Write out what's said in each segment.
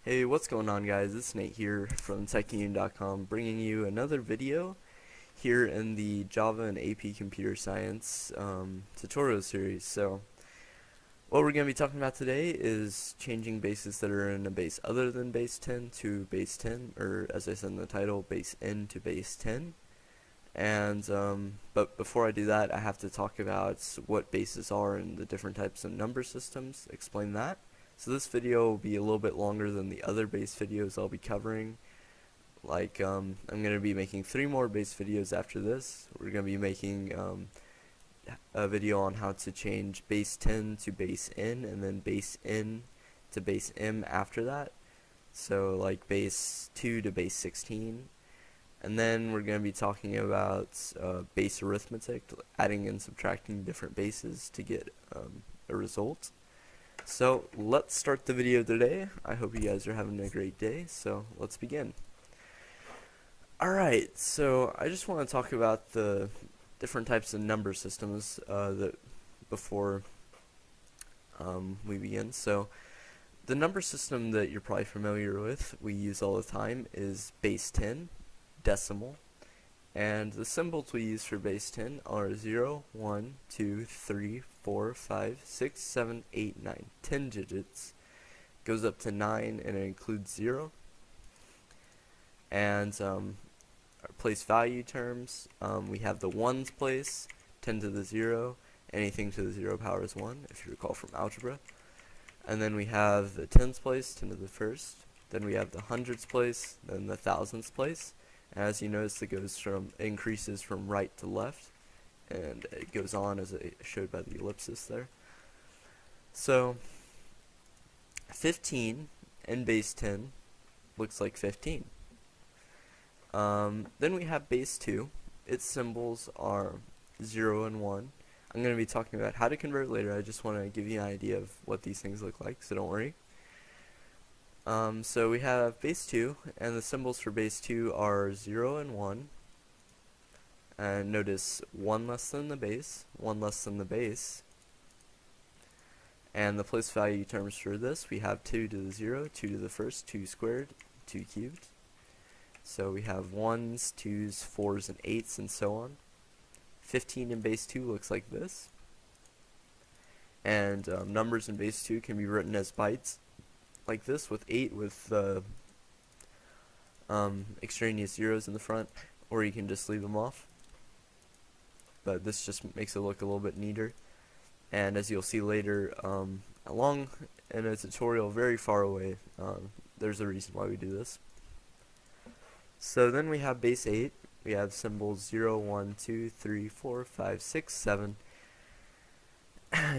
Hey, what's going on, guys? It's Nate here from TechUnion.com, bringing you another video here in the Java and AP Computer Science tutorial series. So, what we're going to be talking about today is changing bases that are in a base other than base 10 to base 10, or as I said in the title, base n to base 10. And but before I do that, I have to talk about what bases are and the different types of number systems, explain that. So this video will be a little bit longer than the other base videos I'll be covering. I'm going to be making 3 more base videos after this. We're going to be making a video on how to change base 10 to base n, and then base n to base m after that. So like base 2 to base 16. And then we're going to be talking about base arithmetic, adding and subtracting different bases to get a result. So let's start the video today. I hope you guys are having a great day, so let's begin. Alright, so I just want to talk about the different types of number systems before we begin. So the number system that you're probably familiar with, we use all the time, is base 10, decimal. And the symbols we use for base 10 are 0, 1, 2, 3, 4, 5, 6, 7, 8, 9. 10 digits. Goes up to 9 and it includes 0. And our place value terms, we have the ones place, 10 to the 0. Anything to the 0 power is 1, if you recall from algebra. And then we have the tens place, 10 to the first. Then we have the hundreds place, then the thousands place. As you notice, it increases from right to left, and it goes on as it showed by the ellipsis there. So 15 in base 10 looks like 15. Then we have base 2. Its symbols are 0 and 1. I'm going to be talking about how to convert later. I just want to give you an idea of what these things look like, so don't worry. So we have base 2, and the symbols for base 2 are 0 and 1. And notice 1 less than the base, 1 less than the base. And the place value terms for this, we have 2 to the 0, 2 to the first, 2 squared, 2 cubed. So we have 1s, 2s, 4s, and 8s, and so on. 15 in base 2 looks like this. And numbers in base 2 can be written as bytes, like this, with 8 with extraneous zeros in the front, or you can just leave them off, but this just makes it look a little bit neater. And as you'll see later along in a tutorial very far away, there's a reason why we do this. So then we have base 8. We have symbols 0, 1, 2, 3, 4, 5, 6, 7.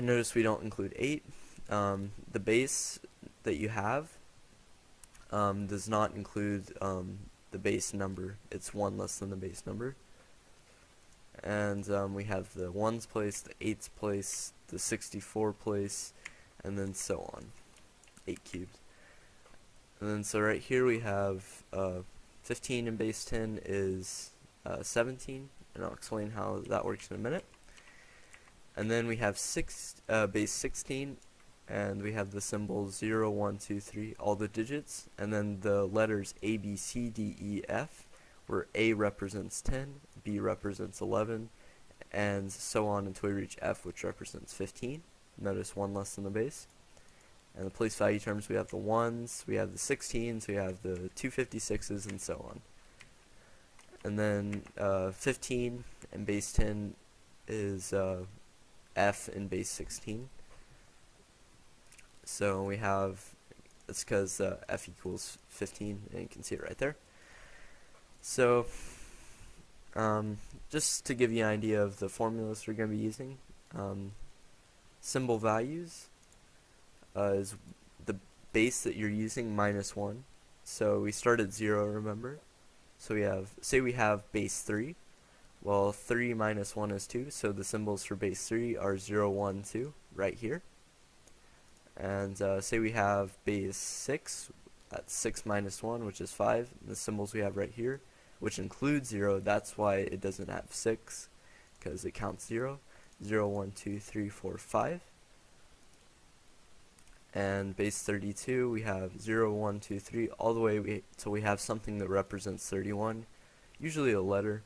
Notice we don't include 8. The base that you have does not include the base number. It's 1 less than the base number. And we have the 1's place, the 8's place, the 64 place, and then so on. 8 cubed. And then so right here we have 15 in base 10 is 17, and I'll explain how that works in a minute. And then we have base 16, and we have the symbols 0, 1, 2, 3, all the digits, and then the letters A, B, C, D, E, F, where A represents 10, B represents 11, and so on until we reach F, which represents 15. Notice 1 less than the base. And the place value terms, we have the 1s, we have the 16s, we have the 256s, and so on. And then 15 in base 10 is F in base 16. So we have, it's because F equals 15, and you can see it right there. So just to give you an idea of the formulas we're going to be using, symbol values is the base that you're using minus 1. So we start at 0, remember? So we have, say we have base 3. Well, 3 minus 1 is 2, so the symbols for base 3 are 0, 1, 2, right here. And say we have base 6, that's 6 minus 1, which is 5. And the symbols we have right here, which includes 0, that's why it doesn't have 6, because it counts 0. 0, 1, 2, 3, 4, 5. and base 32 we have 0, 1, 2, 3, all the way till we have something that represents 31, usually a letter.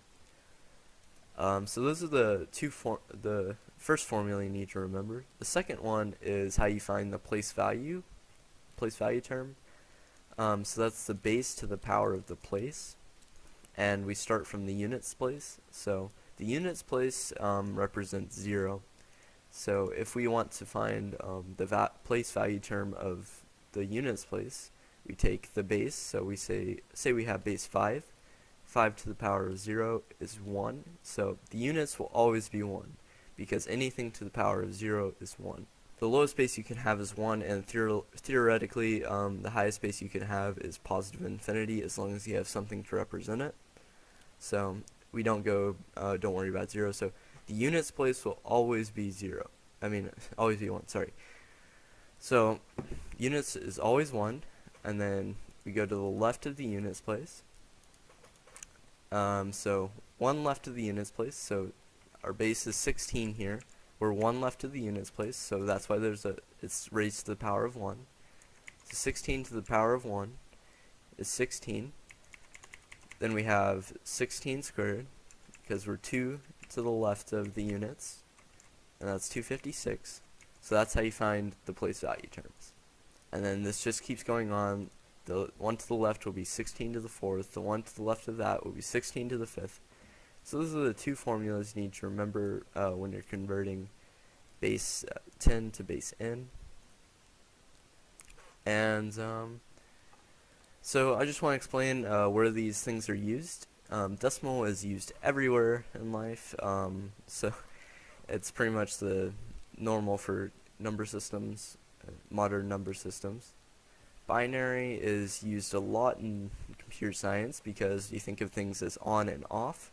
So those are the first formula you need to remember. The second one is how you find the place value term. So that's the base to the power of the place, and we start from the units place. So the units place represents 0. So if we want to find the place value term of the units place, we take the base. So we say we have base 5. 5 to the power of 0 is 1. So the units will always be 1, because anything to the power of 0 is 1. The lowest base you can have is 1, and theoretically the highest base you can have is positive infinity, as long as you have something to represent it. So we don't worry about 0. So the units place will always be 0. Always be 1, sorry. So units is always 1, and then we go to the left of the units place. So 1 left of the units place, so our base is 16 here. We're 1 left of the units place, so that's why it's raised to the power of 1. So 16 to the power of 1 is 16. Then we have 16 squared, because we're 2 to the left of the units, and that's 256. So that's how you find the place value terms. And then this just keeps going on. The one to the left will be 16 to the 4th. The one to the left of that will be 16 to the 5th. So those are the two formulas you need to remember when you're converting base 10 to base n. And so I just want to explain where these things are used. Decimal is used everywhere in life, so it's pretty much the normal for number systems, modern number systems. Binary is used a lot in computer science because you think of things as on and off,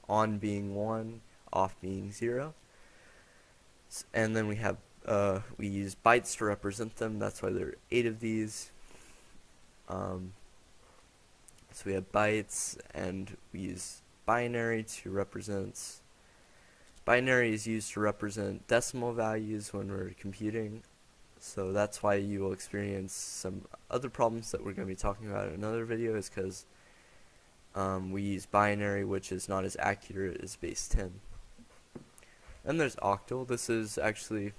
on being 1, off being 0. And then we use bytes to represent them. That's why there are 8 of these. So we have bytes, and we use binary to represent. Binary is used to represent decimal values when we're computing. So that's why you will experience some other problems that we're going to be talking about in another video, is because we use binary, which is not as accurate as base 10. Then there's octal. This is actually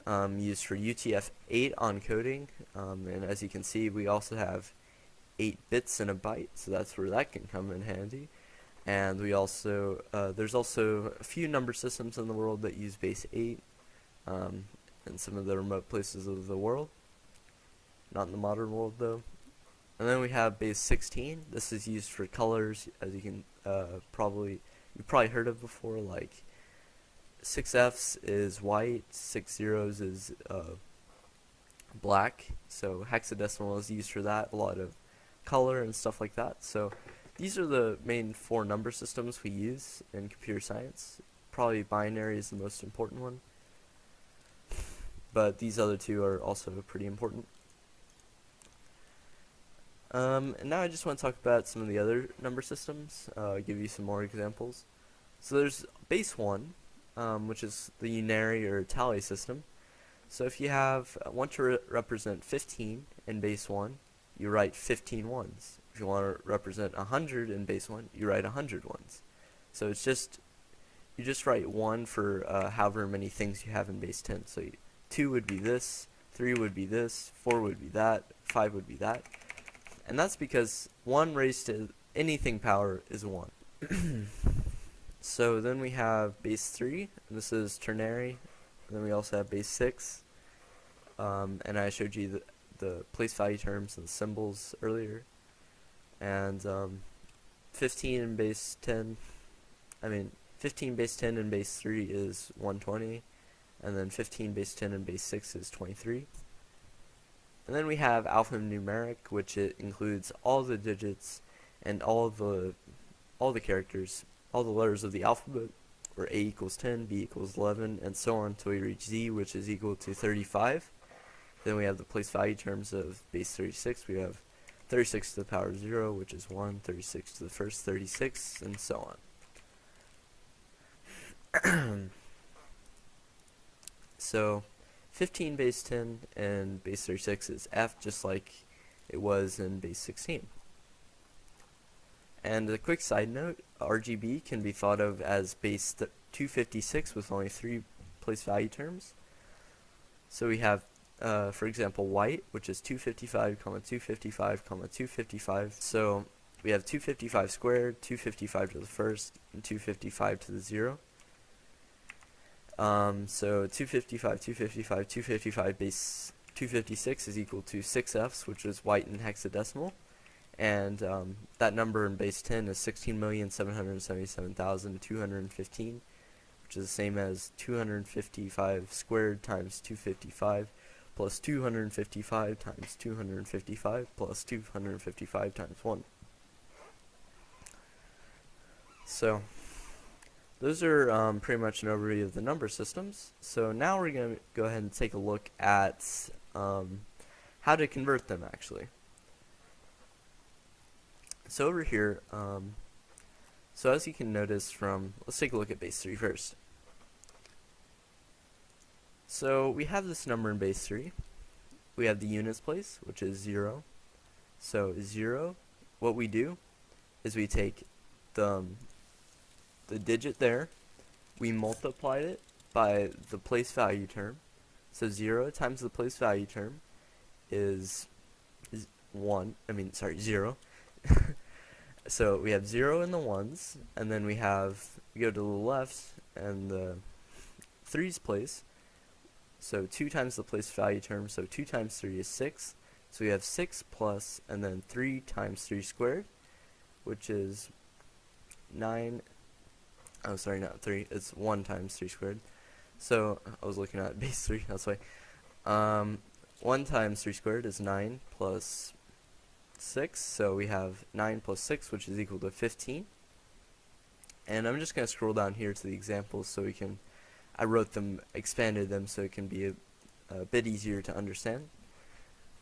used for UTF-8 encoding, and as you can see, we also have 8 bits in a byte, so that's where that can come in handy. And we also there's also a few number systems in the world that use base 8. In some of the remote places of the world, not in the modern world though. And then we have base 16. This is used for colors, as you can you've probably heard of before. Like 6 Fs is white, 6 zeros is black. So hexadecimal is used for that, a lot of color and stuff like that. So these are the main 4 number systems we use in computer science. Probably binary is the most important one, but these other 2 are also pretty important. And now I just want to talk about some of the other number systems, give you some more examples. So there's base 1, which is the unary or tally system. So if you want to represent 15 in base 1, you write 15 ones. If you want to represent 100 in base 1, you write 100 ones. So it's you just write 1 for however many things you have in base 10. So 2 would be this, 3 would be this, 4 would be that, 5 would be that. And that's because 1 raised to anything power is 1. So then we have base 3, and this is ternary. And then we also have base 6. And I showed you the place value terms and the symbols earlier. And 15 base 10 and base 3 is 120. And then 15 base 10 and base 6 is 23. And then we have alphanumeric, which it includes all the digits and all the characters, all the letters of the alphabet, where A equals 10, B equals 11, and so on until we reach Z, which is equal to 35. Then we have the place value terms of base 36. We have 36 to the power of 0, which is 1, 36 to the first, 36, and so on. So 15 base 10 and base 36 is F, just like it was in base 16. And a quick side note, RGB can be thought of as base 256 with only 3 place value terms. So we have, for example, white, which is 255, 255, 255. So we have 255 squared, 255 to the first, and 255 to the 0. So 255, 255, 255 base 256 is equal to 6Fs, which is white in hexadecimal. And that number in base 10 is 16,777,215, which is the same as 255 squared times 255 plus 255 times 255 plus 255 times 1. So those are pretty much an overview of the number systems. So now we're going to go ahead and take a look at how to convert them actually. So over here, so as you can notice from, let's take a look at base 3 first. So we have this number in base 3. We have the units place, which is 0. So 0, what we do is we take the digit there, we multiplied it by the place value term. So 0 times the place value term is 0. So we have 0 in the ones, and then we go to the left and the 3's place. So 2 times the place value term, so 2 times 3 is 6. So we have 6 plus, and then 3 times 3 squared, which is 9. Oh, sorry, not 3. It's 1 times 3 squared. So I was looking at base 3, that's why. 1 times 3 squared is 9 plus 6, so we have 9 plus 6, which is equal to 15. And I'm just going to scroll down here to the examples so we can, I wrote them, expanded them so it can be a bit easier to understand.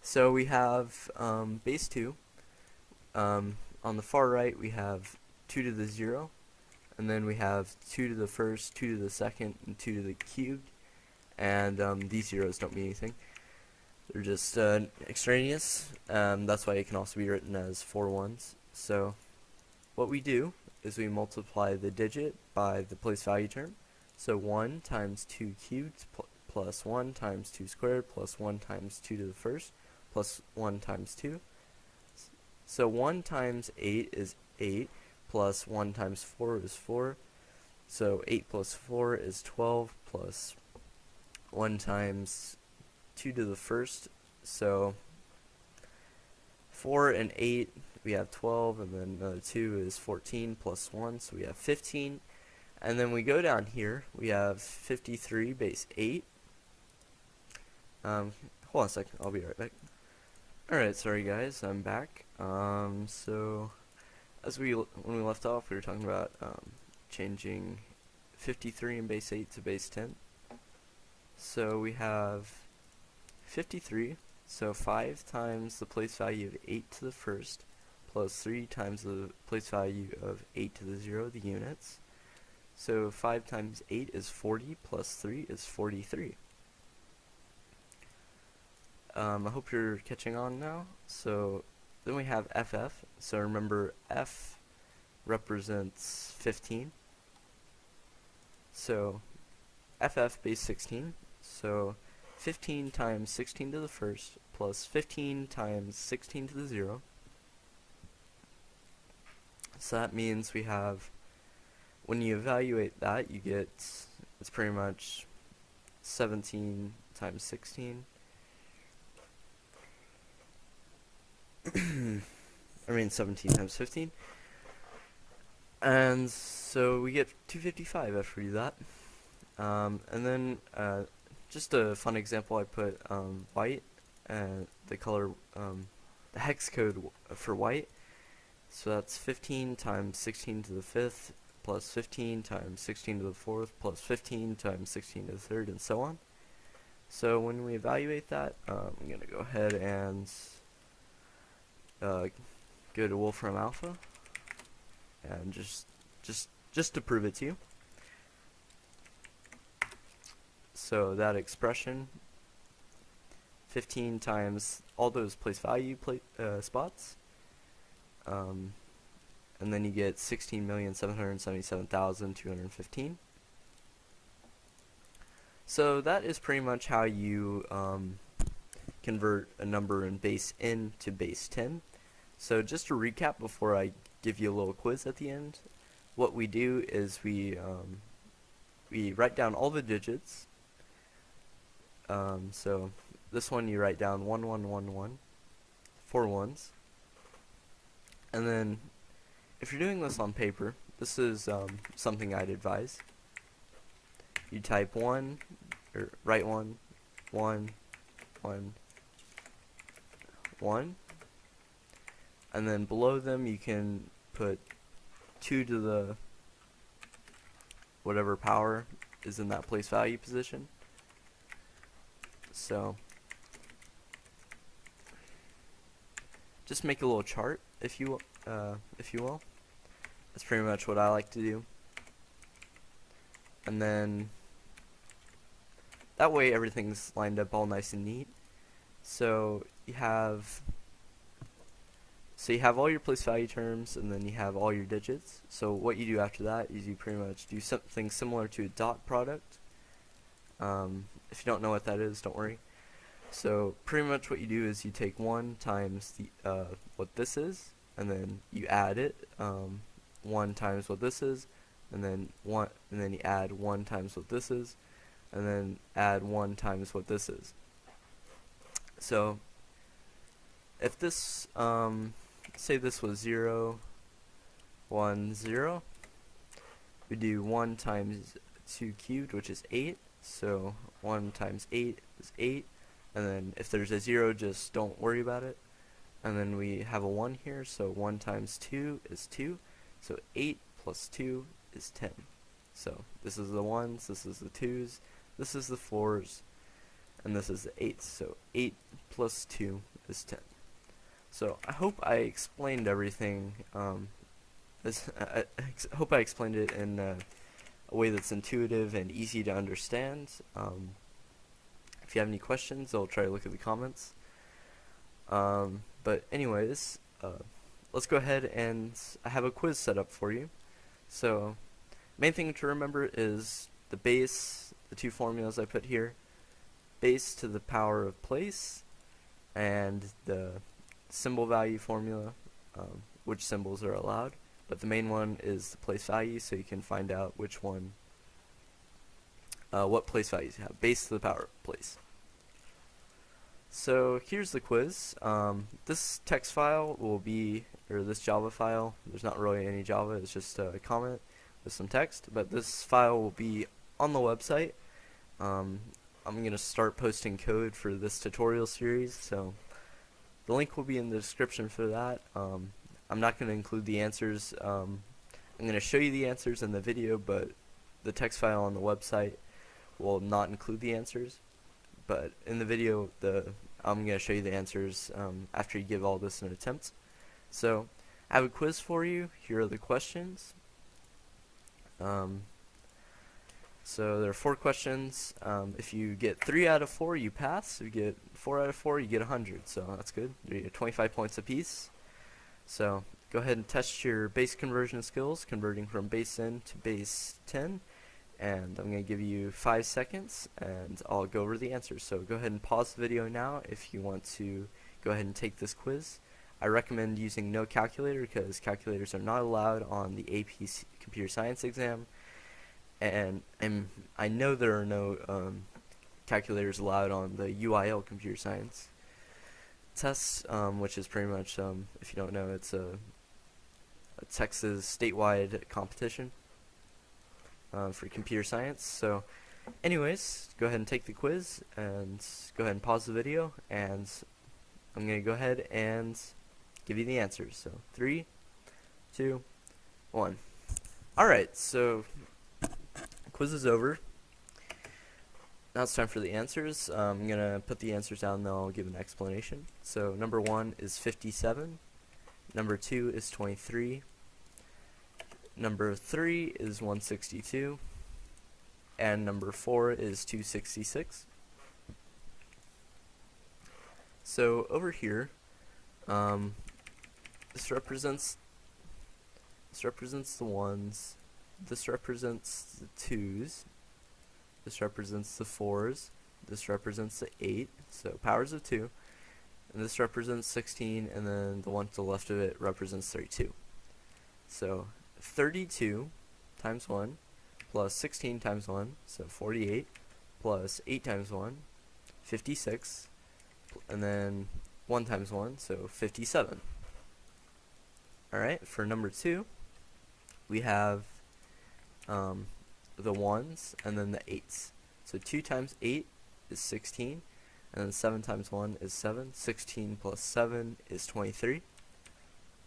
So we have base 2. On the far right we have 2 to the 0, and then we have 2 to the first, 2 to the second, and 2 to the cubed. And these zeros don't mean anything. They're just extraneous. That's why it can also be written as 4 ones. So what we do is we multiply the digit by the place value term. So 1 times 2 cubed plus 1 times 2 squared plus 1 times 2 to the first plus 1 times 2. So 1 times 8 is 8 plus 1 times 4 is 4. So 8 plus 4 is 12 plus 1 times 2 to the first, so 4 and 8, we have 12, and then another 2 is 14 plus 1, so we have 15. And then we go down here, we have 53 base 8. Hold on a second, I'll be right back. Alright, sorry guys, I'm back. So as when we left off, we were talking about changing 53 in base 8 to base 10. So we have 53, so 5 times the place value of 8 to the first, plus 3 times the place value of 8 to the 0, the units. So 5 times 8 is 40, plus 3 is 43. I hope you're catching on now. So then we have FF, so remember F represents 15. So FF base 16, so 15 times 16 to the first plus 15 times 16 to the 0. So that means we have, when you evaluate that, you get, it's pretty much 17 times 16. I mean 17 times 15. And so we get 255 after we do that. And then just a fun example, I put white, the color, the hex code for white. So that's 15 times 16 to the 5th, plus 15 times 16 to the 4th, plus 15 times 16 to the 3rd, and so on. So when we evaluate that, I'm going to go ahead and go to Wolfram Alpha, and just to prove it to you. So that expression 15 times all those place value spots, and then you get 16,777,215. So that is pretty much how you convert a number in base n to base 10. So just to recap before I give you a little quiz at the end, what we do is we write down all the digits. So this one you write down 1111, 4 ones, and then if you're doing this on paper, this is something I'd advise. You type 1, or write 1, 1, 1, 1, and then below them you can put 2 to the whatever power is in that place value position. So just make a little chart if you will. That's pretty much what I like to do. And then that way everything's lined up all nice and neat. So you have all your place value terms, and then you have all your digits. So what you do after that is you pretty much do something similar to a dot product. If you don't know what that is, don't worry. So pretty much what you do is you take 1 times the what this is, and then you add it, 1 times what this is, and then you add 1 times what this is, and then add 1 times what this is. So if this say this was 0, 1, 0, we do 1 times 2 cubed, which is 8. So 1 times 8 is 8, and then if there's a 0, just don't worry about it. And then we have a 1 here, so 1 times 2 is 2, so 8 plus 2 is 10. So this is the 1s, this is the 2s, this is the 4s, and this is the 8s. So 8 plus 2 is 10. So I hope I explained everything. I hope I explained it in a way that's intuitive and easy to understand. If you have any questions, I'll try to look at the comments. But anyways, let's go ahead, and I have a quiz set up for you. So main thing to remember is the base, the 2 formulas I put here, base to the power of place, and the symbol value formula, which symbols are allowed. But the main one is the place value, so you can find out which one, what place values you have. Base to the power of place. So here's the quiz. This text file will be, or this Java file, there's not really any Java, it's just a comment with some text, but this file will be on the website. I'm going to start posting code for this tutorial series, so the link will be in the description for that. I'm not going to include the answers. I'm going to show you the answers in the video, but the text file on the website will not include the answers. But in the video, I'm going to show you the answers after you give all this an attempt. So I have a quiz for you. Here are the questions. So there are 4 questions. If you get 3 out of 4, you pass. If you get 4 out of 4, you get 100. So that's good. You get 25 points apiece. So go ahead and test your base conversion skills, converting from base n to base 10. And I'm going to give you 5 seconds, and I'll go over the answers. So go ahead and pause the video now if you want to go ahead and take this quiz. I recommend using no calculator because calculators are not allowed on the AP Computer Science exam. And I know there are no calculators allowed on the UIL Computer Science tests, which is pretty much, if you don't know, it's a Texas statewide competition for computer science. So anyways, go ahead and take the quiz, and go ahead and pause the video, and I'm going to go ahead and give you the answers. So 3, 2, 1. Alright, so quiz is over. Now it's time for the answers. I'm going to put the answers down, and then I'll give an explanation. So number 1 is 57. Number 2 is 23. Number 3 is 162. And number 4 is 266. So over here, um, this represents the ones, this represents the twos, this represents the fours, this represents the 8, so powers of 2, and this represents 16, and then the one to the left of it represents 32. So 32 times 1 plus 16 times 1, so 48, plus 8 times 1, 56, and then 1 times 1, so 57. Alright, for number 2, we have the 1s and then the 8s. So 2 times 8 is 16, and then 7 times 1 is 7. 16 plus 7 is 23.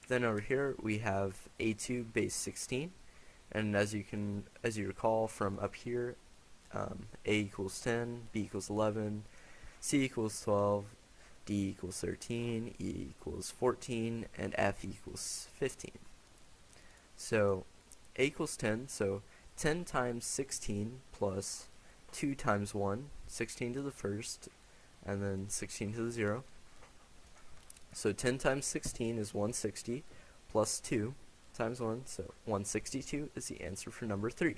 Then over here we have A2 base 16, and as you recall from up here, A equals 10, B equals 11, C equals 12, D equals 13, E equals 14, and F equals 15. So A equals 10, so 10 times 16 plus 2 times 1, 16 to the first, and then 16 to the 0. So 10 times 16 is 160, plus 2 times 1, so 162 is the answer for number 3.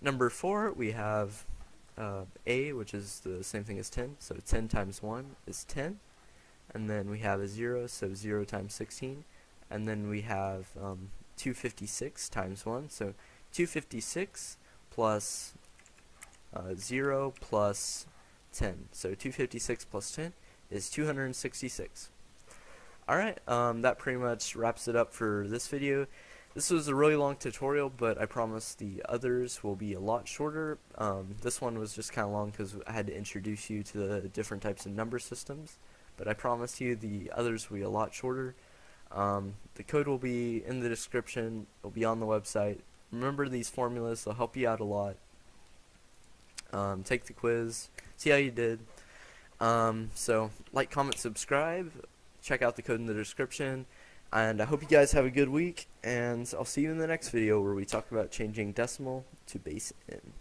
Number 4, we have A, which is the same thing as 10, so 10 times 1 is 10, and then we have a 0, so 0 times 16, and then we have 256 times 1, so 256 plus 0 plus 10, so 256 plus 10 is 266. Alright, that pretty much wraps it up for this video. This was a really long tutorial, but I promise the others will be a lot shorter. This one was just kind of long because I had to introduce you to the different types of number systems, but I promise you the others will be a lot shorter. The code will be in the description, it'll be on the website. Remember these formulas, they'll help you out a lot. Take the quiz, see how you did. So like, comment, subscribe, check out the code in the description, and I hope you guys have a good week, and I'll see you in the next video where we talk about changing decimal to base N.